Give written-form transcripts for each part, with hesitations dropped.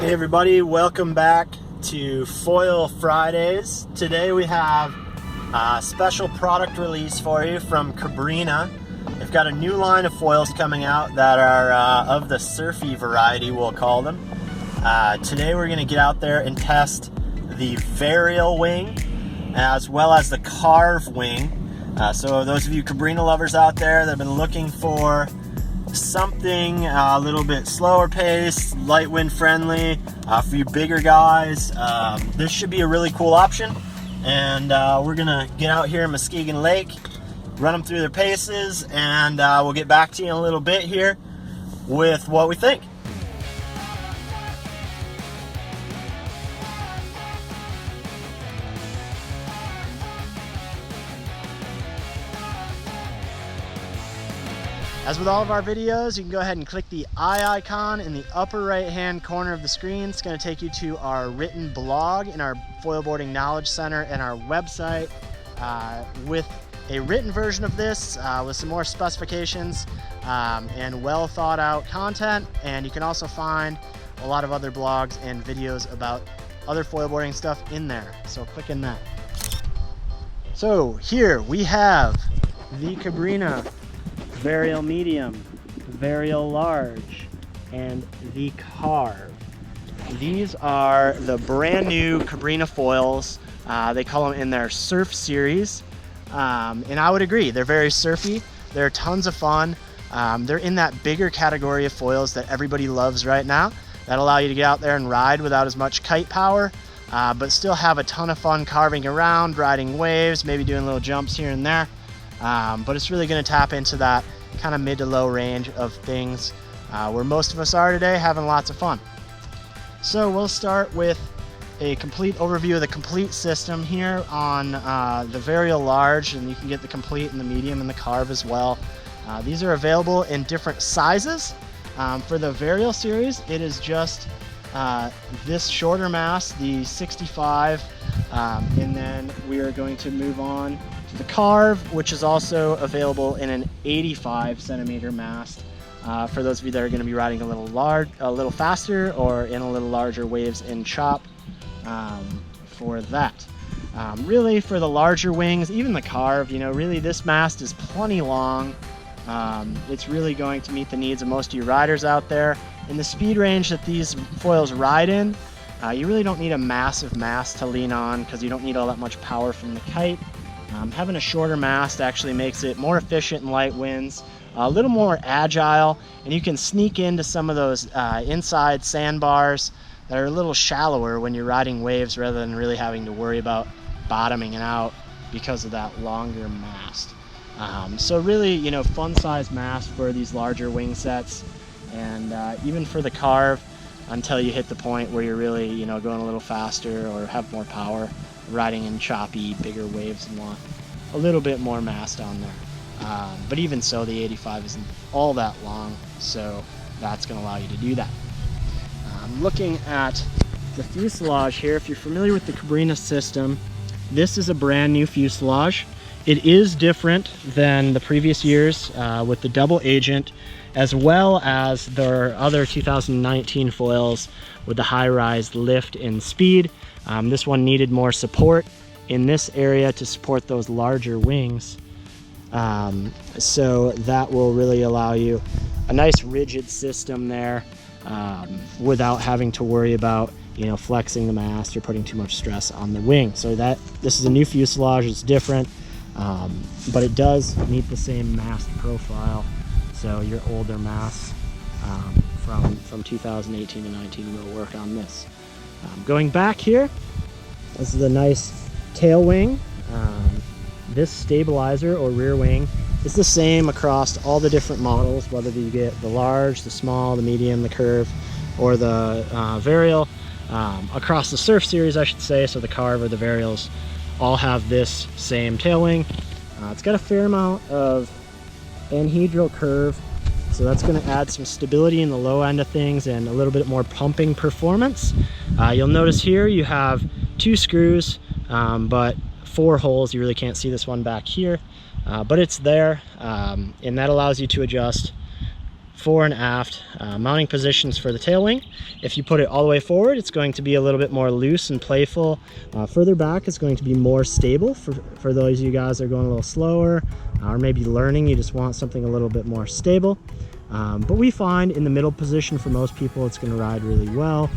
Hey everybody, welcome back to Foil Fridays. Today we have a special product release for you from Cabrinha. They've got a new line of foils coming out that are of the surfy variety, we'll call them. Today we're going to get out there and test the Varial wing as well as the Carve wing. So those of you Cabrinha lovers out there that have been looking for something a little bit slower paced, light wind friendly, for you bigger guys, this should be a really cool option. And we're gonna get out here in Muskegon Lake, run them through their paces, and we'll get back to you in a little bit here with what we think. As with all of our videos, you can go ahead and click the eye icon in the upper right hand corner of the screen. It's going to take you to our written blog in our Foil Boarding Knowledge Center and our website with a written version of this with some more specifications and well thought out content. And you can also find a lot of other blogs and videos about other foil boarding stuff in there. So click in that. So here we have the Cabrinha Varial Medium, Varial Large, and the Carve. These are the brand new Cabrinha foils. They call them in their surf series. And I would agree, they're very surfy. They're tons of fun. They're in that bigger category of foils that everybody loves right now, that allow you to get out there and ride without as much kite power, but still have a ton of fun carving around, riding waves, maybe doing little jumps here and there. But it's really going to tap into that kind of mid to low range of things where most of us are today, having lots of fun. So we'll start with a complete overview of the complete system here on the Varial Large, and you can get the complete and the medium and the Carve as well. These are available in different sizes. For the Varial series, it is just this shorter mast, the 65, and then we are going to move on to the Carve, which is also available in an 85 centimeter mast for those of you that are going to be riding a little faster or in a little larger waves in chop for that. Really for the larger wings, even the Carve, you know, really this mast is plenty long. It's really going to meet the needs of most of you riders out there. In the speed range that these foils ride in, you really don't need a massive mast to lean on because you don't need all that much power from the kite. Having a shorter mast actually makes it more efficient in light winds, a little more agile, and you can sneak into some of those inside sandbars that are a little shallower when you're riding waves rather than really having to worry about bottoming it out because of that longer mast. So really, you know, fun size mast for these larger wing sets, and even for the Carve, until you hit the point where you're really, you know, going a little faster or have more power, riding in choppy, bigger waves and want a little bit more mast on there. But even so, the 85 isn't all that long, so that's going to allow you to do that. Looking at the fuselage here, if you're familiar with the Cabrinha system, this is a brand new fuselage. It is different than the previous years with the double agent, as well as their other 2019 foils with the high-rise lift and speed. This one needed more support in this area to support those larger wings. So that will really allow you a nice rigid system there without having to worry about, you know, flexing the mast or putting too much stress on the wing. So this is a new fuselage, it's different, but it does meet the same mast profile. So your older masts from 2018 to 19 will work on this. Going back here, this is a nice tail wing. This stabilizer or rear wing is the same across all the different models, whether you get the large, the small, the medium, the Curve, or the Varial. Across the surf series, I should say, so the Carve or the Varials all have this same tail wing. It's got a fair amount of anhedral curve, so that's going to add some stability in the low end of things and a little bit more pumping performance. You'll notice here you have 2 screws, but 4 holes. You really can't see this one back here, but it's there, and that allows you to adjust fore and aft mounting positions for the tail wing. If you put it all the way forward, it's going to be a little bit more loose and playful. Further back, it's going to be more stable for those of you guys that are going a little slower or maybe learning, you just want something a little bit more stable. But we find in the middle position for most people, it's going to ride really well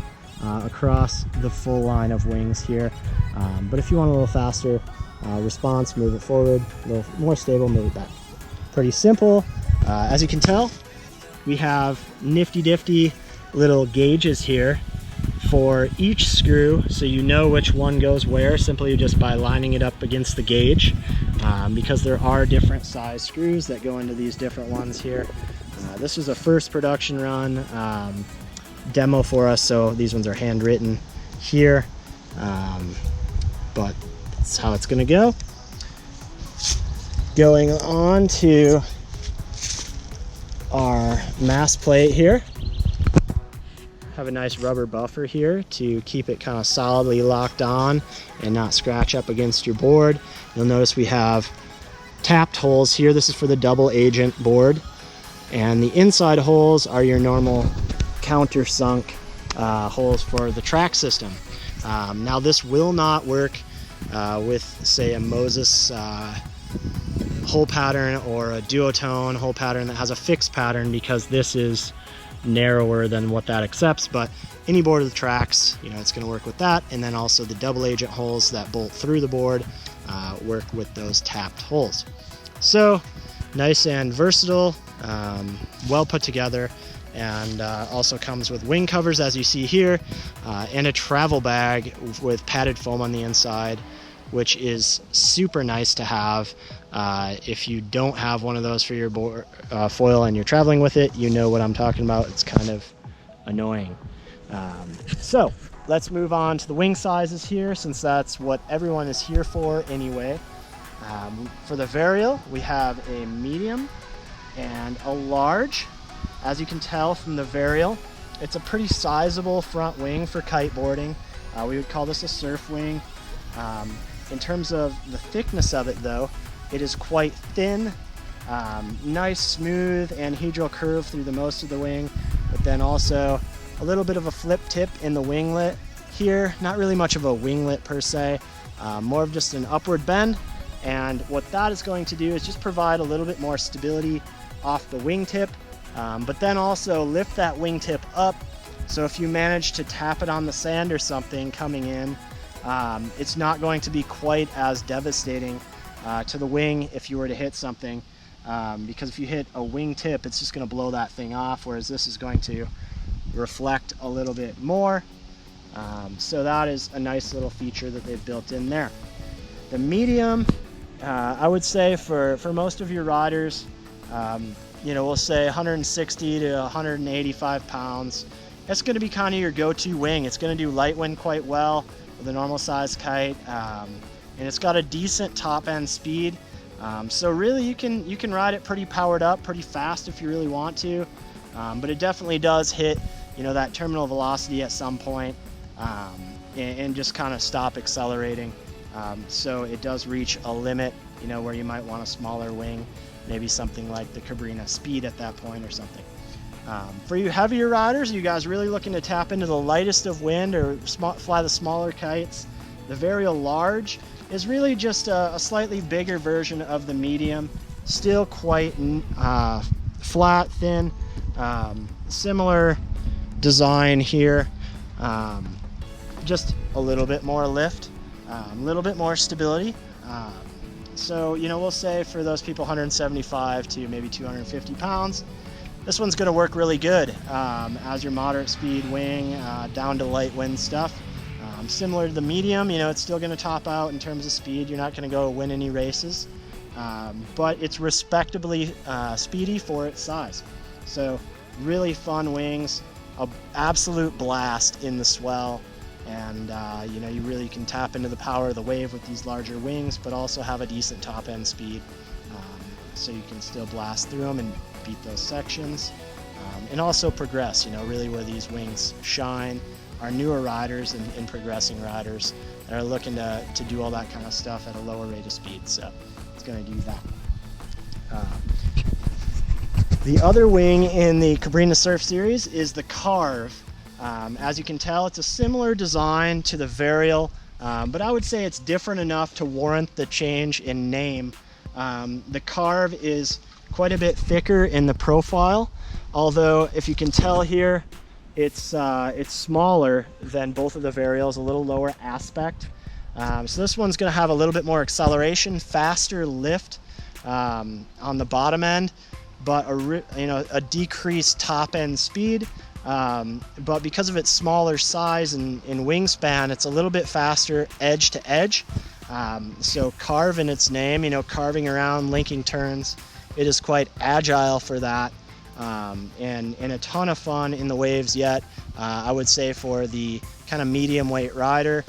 across the full line of wings here. But if you want a little faster response, move it forward, a little more stable, move it back. Pretty simple. As you can tell, we have nifty little gauges here for each screw, so you know which one goes where simply just by lining it up against the gauge, because there are different size screws that go into these different ones here. This was a first production run demo for us, so these ones are handwritten here, but that's how it's going to go. Going on to our mast plate here. Have a nice rubber buffer here to keep it kind of solidly locked on and not scratch up against your board. You'll notice we have tapped holes here. This is for the double agent board, and the inside holes are your normal countersunk holes for the track system. Now this will not work with, say, a Moses hole pattern or a duotone hole pattern that has a fixed pattern, because this is narrower than what that accepts. But any board with tracks, you know, it's going to work with that. And then also the double agent holes that bolt through the board work with those tapped holes. So nice and versatile, well put together, and also comes with wing covers, as you see here, and a travel bag with padded foam on the inside, which is super nice to have. If you don't have one of those for your foil and you're traveling with it, you know what I'm talking about. It's kind of annoying. So let's move on to the wing sizes here, since that's what everyone is here for anyway. For the Varial, we have a medium and a large. As you can tell from the Varial, it's a pretty sizable front wing for kiteboarding. We would call this a surf wing. In terms of the thickness of it, though, it is quite thin, nice, smooth, and hedral curve through the most of the wing, but then also a little bit of a flip tip in the winglet here. Not really much of a winglet per se, more of just an upward bend. And what that is going to do is just provide a little bit more stability off the wingtip, but then also lift that wingtip up. So if you manage to tap it on the sand or something coming in, it's not going to be quite as devastating to the wing if you were to hit something, because if you hit a wingtip, it's just going to blow that thing off, whereas this is going to reflect a little bit more. So that is a nice little feature that they've built in there. The medium, I would say for most of your riders, you know, we'll say 160 to 185 pounds. That's going to be kind of your go-to wing. It's going to do light wind quite well with a normal size kite, and it's got a decent top end speed. So really you can ride it pretty powered up, pretty fast if you really want to, but it definitely does hit, you know, that terminal velocity at some point, and just kind of stop accelerating. So it does reach a limit, you know, where you might want a smaller wing, maybe something like the Cabrinha Speed at that point or something. For you heavier riders, you guys really looking to tap into the lightest of wind or fly the smaller kites, the Varial Large is really just a slightly bigger version of the medium, still quite flat, thin, similar design here, just a little bit more lift, a little bit more stability. So, you know, we'll say for those people 175 to maybe 250 pounds, this one's going to work really good as your moderate speed wing down to light wind stuff. Similar to the medium, you know, it's still going to top out in terms of speed. You're not going to go win any races, but it's respectably speedy for its size. So really fun wings, an absolute blast in the swell, and you know, you really can tap into the power of the wave with these larger wings, but also have a decent top end speed, so you can still blast through them and beat those sections, and also progress, you know, really where these wings shine are newer riders and progressing riders that are looking to do all that kind of stuff at a lower rate of speed. So it's going to do that. The other wing in the Cabrinha Surf series is the Carve. As you can tell, it's a similar design to the Varial, but I would say it's different enough to warrant the change in name. The Carve is quite a bit thicker in the profile, although if you can tell here, it's smaller than both of the Varials, a little lower aspect. So this one's going to have a little bit more acceleration, faster lift on the bottom end, but a decreased top end speed. But because of its smaller size and wingspan, it's a little bit faster edge to edge. So Carve in its name, carving around, linking turns, it is quite agile for that, and a ton of fun in the waves yet. I would say for the kind of medium weight rider,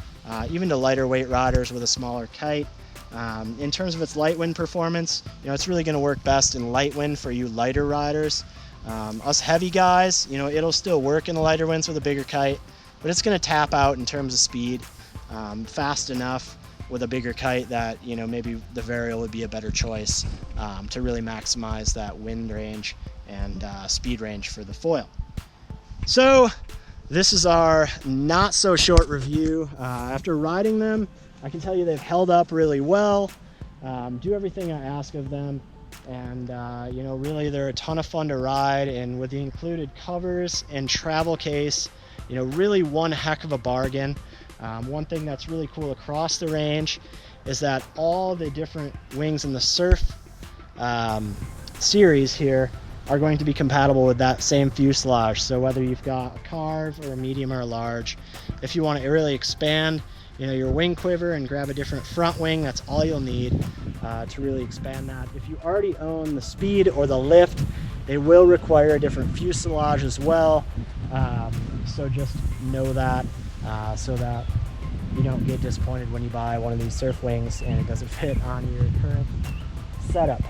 even to lighter weight riders with a smaller kite. In terms of its light wind performance, it's really going to work best in light wind for you lighter riders. Us heavy guys, it'll still work in the lighter winds with a bigger kite, but it's going to tap out in terms of speed fast enough with a bigger kite that maybe the Varial would be a better choice to really maximize that wind range and speed range for the foil. So this is our not so short review. After riding them, I can tell you they've held up really well, do everything I ask of them, and really they're a ton of fun to ride, and with the included covers and travel case, really one heck of a bargain. One thing that's really cool across the range is that all the different wings in the Surf series here are going to be compatible with that same fuselage. So whether you've got a Carve or a medium or a large, if you want to really expand your wing quiver and grab a different front wing, that's all you'll need to really expand that. If you already own the Speed or the Lift, they will require a different fuselage as well. So just know that so that you don't get disappointed when you buy one of these surf wings and it doesn't fit on your current setup.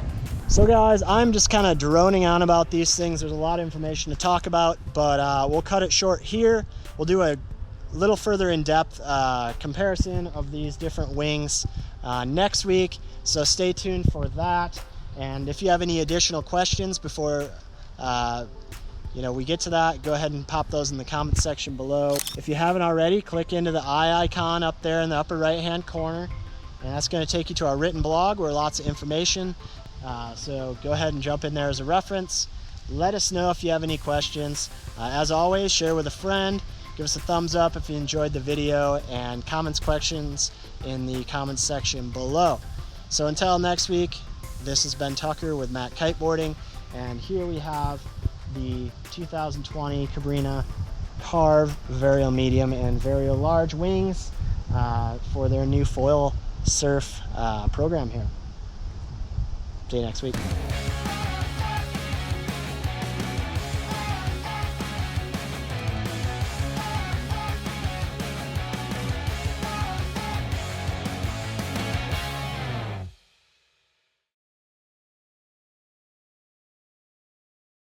So guys, I'm just kind of droning on about these things. There's a lot of information to talk about, but we'll cut it short here. We'll do a little further in-depth comparison of these different wings next week, so stay tuned for that. And if you have any additional questions before we get to that, go ahead and pop those in the comment section below. If you haven't already, click into the eye icon up there in the upper right hand corner, and that's going to take you to our written blog where lots of information. So go ahead and jump in there as a reference. Let us know if you have any questions. As always, share with a friend. Give us a thumbs up if you enjoyed the video, and questions in the comments section below. So until next week, this has been Tucker with Matt Kiteboarding, and here we have the 2020 Cabrinha Carve Varial Medium and Varial Large wings for their new foil surf program here. See you next week.